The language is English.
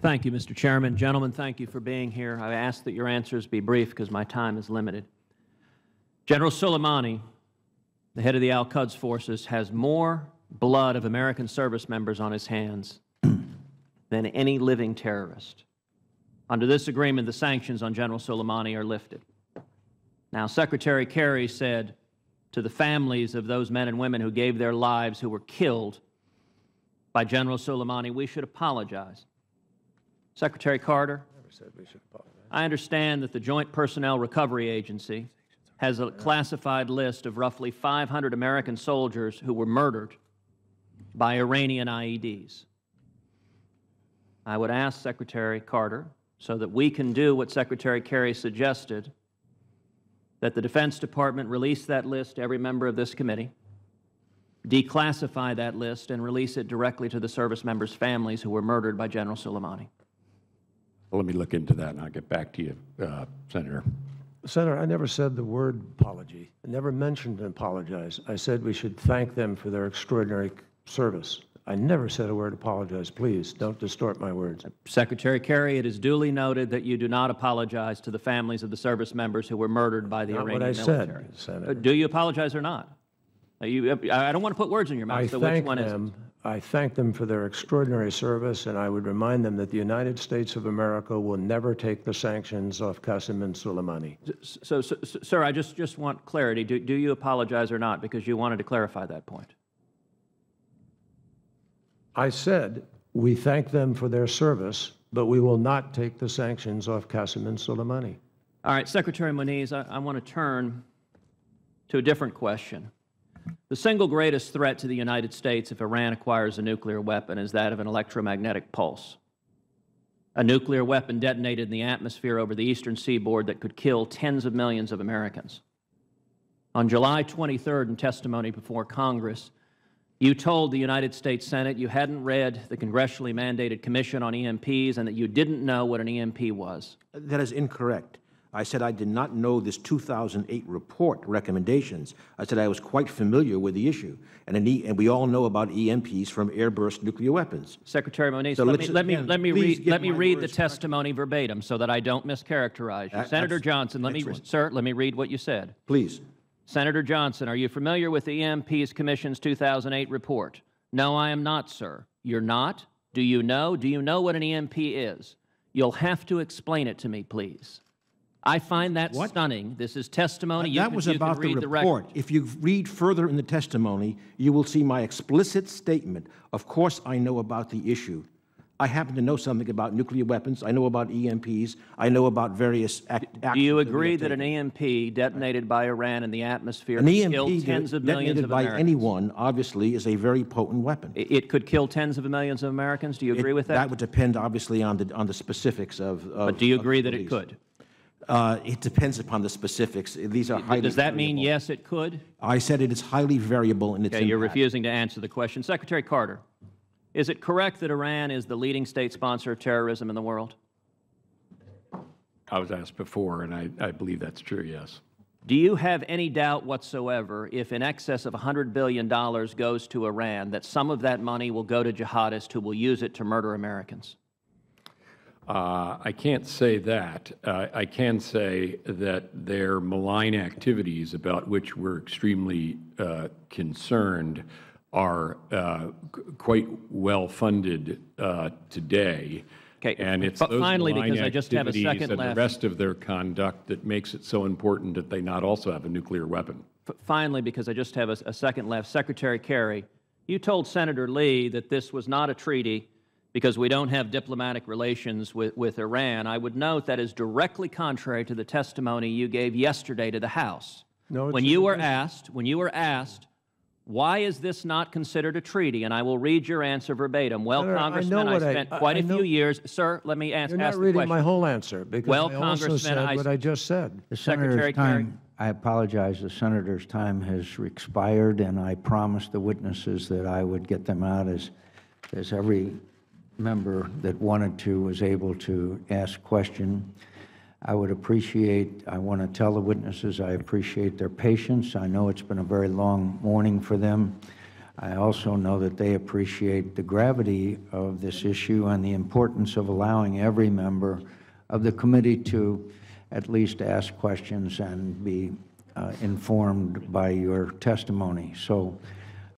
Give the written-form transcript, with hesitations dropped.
Thank you, Mr. Chairman. Gentlemen, thank you for being here. I ask that your answers be brief because my time is limited. General Soleimani, the head of the Al-Quds forces, has more blood of American service members on his hands than any living terrorist. Under this agreement, the sanctions on General Soleimani are lifted. Now, Secretary Kerry said to the families of those men and women who gave their lives, who were killed by General Soleimani, we should apologize. Secretary Carter, I understand that the Joint Personnel Recovery Agency has a classified list of roughly 500 American soldiers who were murdered by Iranian IEDs. I would ask Secretary Carter, so that we can do what Secretary Kerry suggested, that the Defense Department release that list to every member of this committee, declassify that list, and release it directly to the service members' families who were murdered by General Soleimani. Well, let me look into that, and I'll get back to you, Senator. Senator, I never said the word apology. I never mentioned apologize. I said we should thank them for their extraordinary service. I never said a word apologize. Please, don't distort my words. Secretary Kerry, it is duly noted that you do not apologize to the families of the service members who were murdered by the Iranian military. Not what I said, Senator. Do you apologize or not? I don't want to put words in your mouth, so which one is it? I thank them for their extraordinary service, and I would remind them that the United States of America will never take the sanctions off Qasem and Soleimani. So, sir, I just want clarity. Do you apologize or not? Because you wanted to clarify that point. I said we thank them for their service, but we will not take the sanctions off Qasem and Soleimani. All right, Secretary Moniz, I want to turn to a different question. The single greatest threat to the United States if Iran acquires a nuclear weapon is that of an electromagnetic pulse. A nuclear weapon detonated in the atmosphere over the eastern seaboard that could kill tens of millions of Americans. On July 23rd, in testimony before Congress, you told the United States Senate you hadn't read the congressionally mandated Commission on EMPs and that you didn't know what an EMP was. That is incorrect. I said I did not know this 2008 report recommendations. I said I was quite familiar with the issue, and we all know about EMPs from airburst nuclear weapons. Secretary Moniz, so let me read the testimony verbatim so that I don't mischaracterize you. Senator Johnson, let me read what you said. Please. Senator Johnson, are you familiar with the EMPs Commission's 2008 report? No, I am not, sir. You're not? Do you know? Do you know what an EMP is? You'll have to explain it to me, please. I find that stunning. This is testimony. That was about the report. If you read further in the testimony, you will see my explicit statement. Of course I know about the issue. I happen to know something about nuclear weapons. I know about EMPs. I know about various actions. Do you agree that an EMP detonated by Iran in the atmosphere could kill tens of millions of Americans? An EMP detonated by anyone, obviously, is a very potent weapon. It could kill tens of millions of Americans? Do you agree with that? That would depend, obviously, on the specifics of But do you agree that it could? It depends upon the specifics. These are highly Does that mean yes, it could? I said it is highly variable in its impact. You're refusing to answer the question. Secretary Carter, is it correct that Iran is the leading state sponsor of terrorism in the world? I was asked before, and I believe that's true, yes. Do you have any doubt whatsoever if in excess of $100 billion goes to Iran that some of that money will go to jihadists who will use it to murder Americans? I can't say that. I can say that their malign activities, about which we're extremely concerned, are quite well funded today. Okay. And it's but those finally, malign because I just have a activities second and left, the rest of their conduct that makes it so important that they not also have a nuclear weapon. Finally, because I just have a second left, Secretary Kerry, you told Senator Lee that this was not a treaty because we don't have diplomatic relations with Iran. I would note that is directly contrary to the testimony you gave yesterday to the House. No, when you were asked, why is this not considered a treaty? And I will read your answer verbatim. Well, Senator, Congressman, I spent quite a few years. Sir, let me ask the question. You're not reading my whole answer because I also said what I just said. The Senator's time, I apologize, the Senator's time has expired, and I promised the witnesses that I would get them out as every member that wanted to was able to ask question. I want to tell the witnesses I appreciate their patience. I know it's been a very long morning for them. I also know that they appreciate the gravity of this issue and the importance of allowing every member of the committee to at least ask questions and be informed by your testimony. So